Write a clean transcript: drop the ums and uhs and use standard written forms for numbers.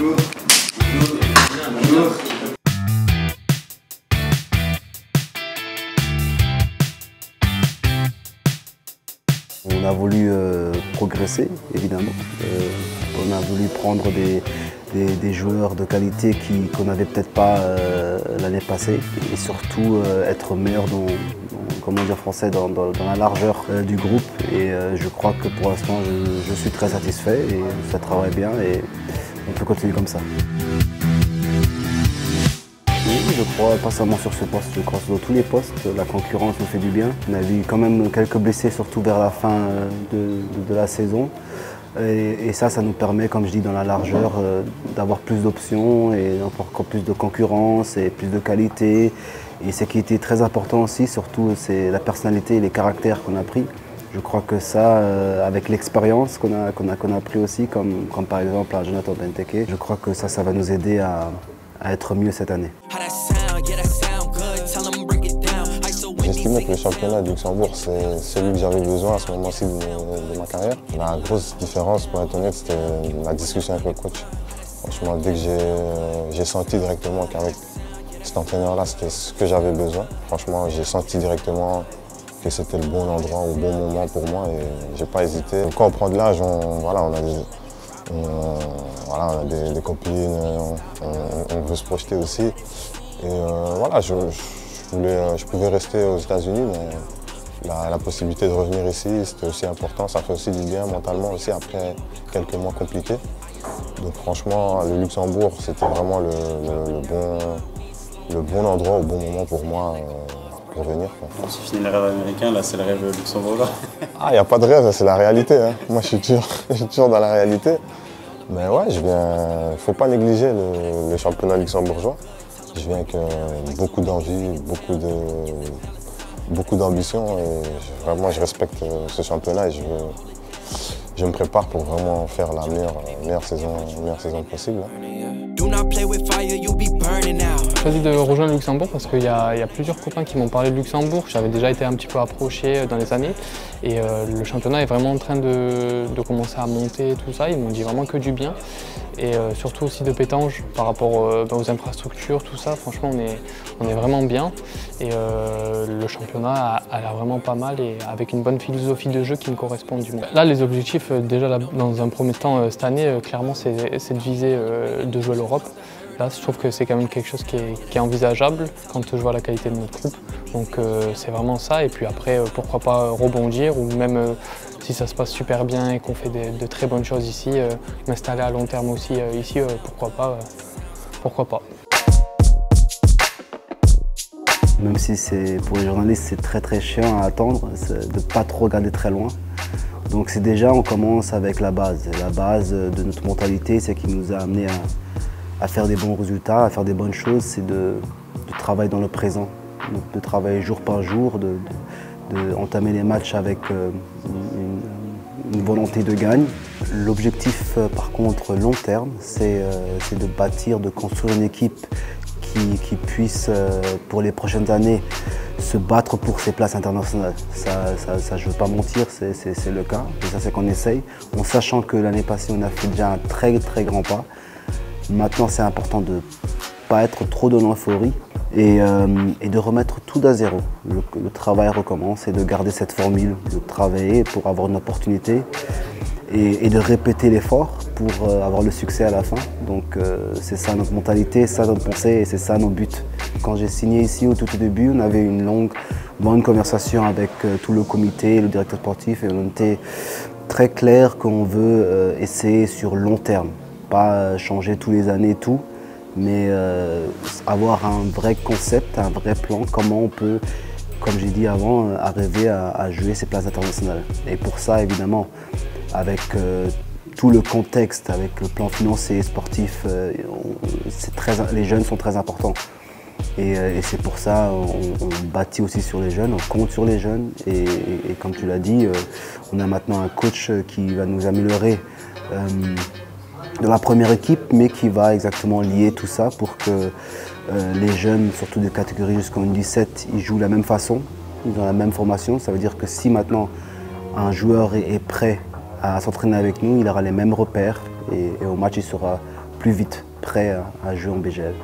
Bonjour. Bonjour. Bonjour. On a voulu progresser, évidemment. On a voulu prendre des joueurs de qualité qu'on n'avait peut-être pas l'année passée et surtout être meilleur dans la largeur du groupe. Et je crois que pour l'instant, je suis très satisfait et ça travaille bien et on peut continuer comme ça. Oui, je crois pas seulement sur ce poste, je crois sur tous les postes. La concurrence nous fait du bien. On a vu quand même quelques blessés, surtout vers la fin de la saison. Et ça nous permet, comme je dis, dans la largeur, d'avoir plus d'options et encore plus de concurrence et plus de qualité. Et ce qui était très important aussi, surtout, c'est la personnalité et les caractères qu'on a pris. Je crois que ça, avec l'expérience qu'on a pris aussi, comme par exemple à Jonathan Benteke, je crois que ça va nous aider à être mieux cette année. J'estimais que le championnat du Luxembourg, c'est celui que j'avais besoin à ce moment-ci de ma carrière. La grosse différence, pour être honnête, c'était la discussion avec le coach. Franchement, dès que j'ai senti directement qu'avec cet entraîneur-là, c'était ce que j'avais besoin. Franchement, j'ai senti directement que c'était le bon endroit au bon moment pour moi et j'ai pas hésité. Quand on prend de l'âge, on a des copines, on veut se projeter aussi. Et voilà, je pouvais rester aux États-Unis, mais la possibilité de revenir ici, c'était aussi important. Ça fait aussi du bien mentalement aussi après quelques mois compliqués. Donc franchement, le Luxembourg, c'était vraiment le bon endroit au bon moment pour moi pour venir. On s'est fini le rêve américain, là c'est le rêve luxembourgeois. Ah, il n'y a pas de rêve, c'est la réalité. Hein. Moi, je suis toujours dans la réalité. Mais ouais, il ne faut pas négliger le championnat luxembourgeois. Je viens avec beaucoup d'envie, beaucoup d'ambition et vraiment je respecte ce championnat et je me prépare pour vraiment faire la meilleure saison possible. J'ai choisi de rejoindre le Luxembourg parce qu'il y a plusieurs copains qui m'ont parlé de Luxembourg. J'avais déjà été un petit peu approché dans les années et le championnat est vraiment en train de commencer à monter et tout ça. Ils m'ont dit vraiment que du bien et surtout aussi de pétange par rapport aux infrastructures, tout ça. Franchement, on est vraiment bien et le championnat a l'air vraiment pas mal et avec une bonne philosophie de jeu qui me correspond du moins. Là, les objectifs, déjà dans un premier temps cette année, clairement, c'est de viser de jouer l'Europe. Là, je trouve que c'est quand même quelque chose qui est envisageable quand je vois la qualité de notre groupe. Donc c'est vraiment ça. Et puis après, pourquoi pas rebondir ou même si ça se passe super bien et qu'on fait de très bonnes choses ici, m'installer à long terme aussi ici, pourquoi pas. Même si pour les journalistes, c'est très chiant à attendre, de ne pas trop regarder très loin. Donc c'est déjà, on commence avec la base. La base de notre mentalité, c'est qui nous a amené à faire des bons résultats, à faire des bonnes choses, c'est de travailler dans le présent, de travailler jour par jour, d'entamer les matchs avec une volonté de gagne. L'objectif, par contre, long terme, c'est de bâtir, de construire une équipe qui puisse, pour les prochaines années, se battre pour ses places internationales. Ça je ne veux pas mentir, c'est le cas. Et ça, c'est qu'on essaye, en sachant que l'année passée, on a fait déjà un très grand pas. Maintenant, c'est important de ne pas être trop dans l'euphorie et de remettre tout à zéro. Le travail recommence et de garder cette formule, de travailler pour avoir une opportunité et de répéter l'effort pour avoir le succès à la fin. Donc c'est ça notre mentalité, c'est ça notre pensée et c'est ça nos buts. Quand j'ai signé ici au tout début, on avait une bonne conversation avec tout le comité, le directeur sportif et on était très clair qu'on veut essayer sur long terme. Pas changer tous les années tout, mais avoir un vrai concept, un vrai plan, comment on peut, comme j'ai dit avant, arriver à jouer ces places internationales. Et pour ça, évidemment, avec tout le contexte, avec le plan financier et sportif, les jeunes sont très importants. Et c'est pour ça on bâtit aussi sur les jeunes, on compte sur les jeunes. Et comme tu l'as dit, on a maintenant un coach qui va nous améliorer de la première équipe, mais qui va exactement lier tout ça pour que les jeunes, surtout de catégorie jusqu'en 17, ils jouent de la même façon, ils ont la même formation. Ça veut dire que si maintenant un joueur est prêt à s'entraîner avec nous, il aura les mêmes repères et au match il sera plus vite prêt à jouer en BGL.